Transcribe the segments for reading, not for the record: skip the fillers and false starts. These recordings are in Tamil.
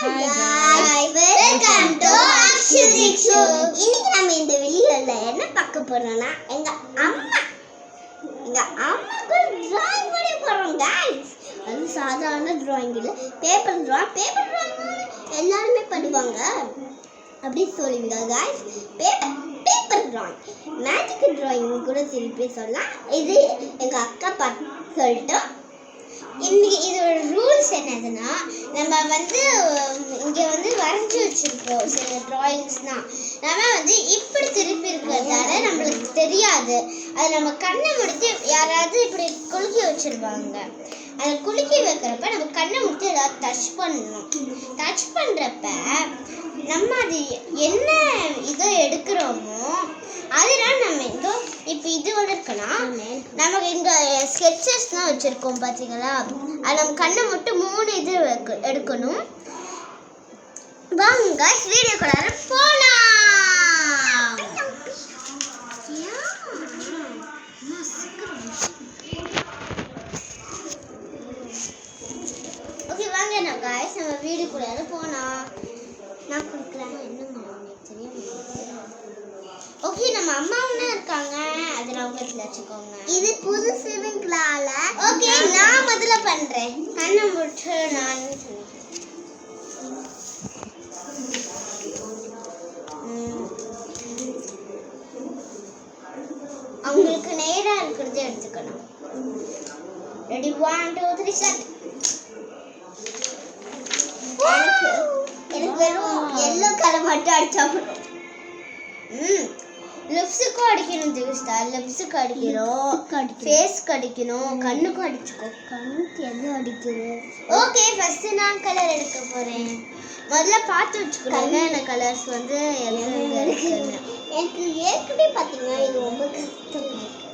Hi, welcome to Akshudik's show. இன்னைக்கு நம்ம இந்த வீடியோல என்ன பார்க்க போறோம்னா எங்க அம்மாக்கு டிராயிங் பண்ணி போறோம் गाइस. அது சாதாரண டிராயிங் இல்ல, பேப்பர் டிராயிங் எல்லாரும் பண்ணுவாங்க அப்படி சொல்லுவீங்க guys. Paper drawing magic drawing கூட சில சொல்லலாம். இது எங்க அக்கா பார்த்து சொல்லிட்டோம். இன்னைக்கு இதோட ரூல்ஸ் என்னதுன்னா, நம்ம இங்கே வரைஞ்சி வச்சுருக்கோம் சில ட்ராயிங்ஸ்னால். நம்ம இப்படி திருப்பி இருக்கிறதால நம்மளுக்கு தெரியாது. அது நம்ம கண்ணை முடித்து யாராவது இப்படி குலுக்கி வச்சுருவாங்க. அதை குலுக்கி வைக்கிறப்ப நம்ம கண்ணை முடித்து ஏதாவது டச் பண்ணணும். டச் பண்ணுறப்ப நம்ம அது என்ன இதோ எடுக்கிறோமோ அதெல்லாம் நம்ம இப்போ இது இருக்குன்னா நமக்கு இங்கே ஸ்கெட்சஸ்லாம் வச்சுருக்கோம் பார்த்தீங்களா, அது நம்ம கண்ணை மட்டும் 3 இது எடுக்கணும். வாங்க வீடியோக்குள்ளார போகலாம். ஓகே வாங்க நான் காய்ஸ் நம்ம வீடியோக்குள்ளார போகலாம். நான் கொடுக்குறேன் என்ன தெரியும். ஓகே நம்ம அம்மாவுன்னா இருக்காங்க, அது ஞாபகத்தில் வச்சுக்கோங்க. இது புது சிவங்களால. ஓகே நான் முதல்ல பண்ணுறேன். கண்ணை முடிச்சு நான் அவங்களுக்கு நேராக இருக்கிறது எடுத்துக்கணும். Ready 1 2 3 start. எனக்கு வெறும் எல்லோ கலர் மட்டும் அடிச்சா போதும். லிப்ஸுக்கும் அடிக்கணும் ஜெகிஸ்டா, லிப்ஸுக்கு அடிக்கணும், ஃபேஸ்க்கு அடிக்கணும், கண்ணுக்கும் அடிச்சுக்கோ. கண்ணுக்கு எது அடிக்கணும்? ஓகே ஃபர்ஸ்ட் நான் கலர் எடுக்க போகிறேன். முதல்ல பார்த்து வச்சுக்கணும் என்ன கலர்ஸ் எங்கே இருக்குன்னு. எனக்கு ஏற்கனவே பார்த்தீங்கன்னா இது ரொம்ப கஷ்டமாக இருக்கு.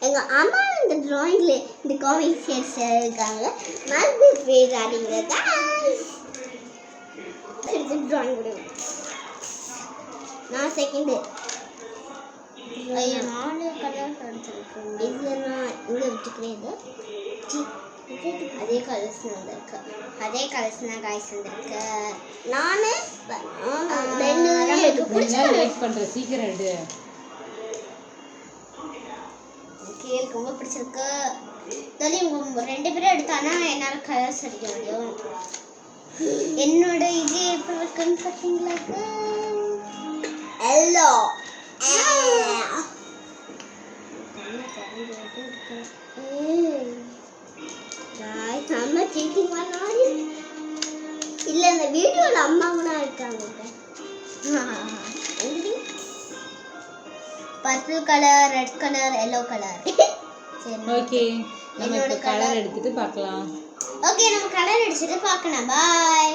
எங்கள் அம்மா இந்த ட்ராயிங்கில் இந்த காமிக் ஷேட்ஸ் இருக்காங்க. மருந்து பேராடிங்க ட்ராயிங் கொடுங்க. நான் செகண்டு. ஐயோ 4 கலர்ஸ் அடிச்சிருக்கேன். இது நான் இங்கே விட்டுக்கிறேன். அதே கலர்ஸ் வந்திருக்கு, அதே கலர்ஸ் தான் காய்ஸ் வந்திருக்கு. நான் 2 எனக்கு பிடிச்ச வெயிட் பண்ணுறேன். சீக்கிரம் எடு. எனக்கு ரொம்ப பிடிச்சிருக்கு. உங்க 2 பேரும் எடுத்தானா என்னால் கலர்ஸ் அடிக்க முடியும். என்னோட இது எப்படி இருக்குன்னு பார்த்தீங்களா? எல்லோ இல்லை இந்த வீடியோவில் அம்மாவுனா இருக்காங்க. Purple colour, red colour, yellow colour. Okay நம்ம கலர் எடுத்துட்டு பார்க்கலாம். ஓகே நம்ம கலர் எடுத்துட்டு பார்க்கலாம். பாய்.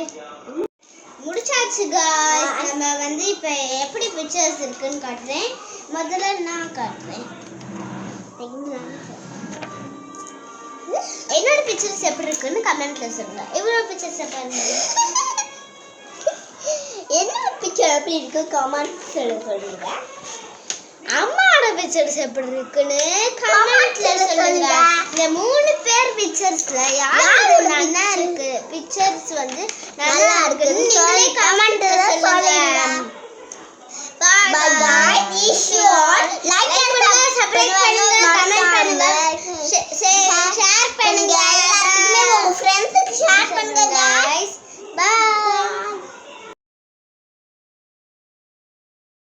முடிச்சாச்சு गाइस. நம்ம இப்போ எப்படி பிக்சர்ஸ் இருக்குன்னு காட்டுறேன். முதல்ல நான் காட்டுறேன். என்னோட பிக்சர்ஸ் எப்படி இருக்குன்னு கமெண்ட்ல சொல்லுங்க. இவ்வளோ பிக்சர்ஸ் பாருங்க. என்னோட பிக்சர் எப்படி இருக்கு கமெண்ட்ல சொல்லுங்க. அம்மாவோட பிக்சர்ஸ் எப்படி இருக்குன்னு கமெண்ட்ல சொல்லுங்க. இந்த 3 பேர் பிக்சர்ஸ்ல யாரு நல்லா இருக்கு பிக்சர்ஸ் நல்லா இருக்குன்னு நீங்களே கமெண்ட்ல சொல்லுங்க. Bye by.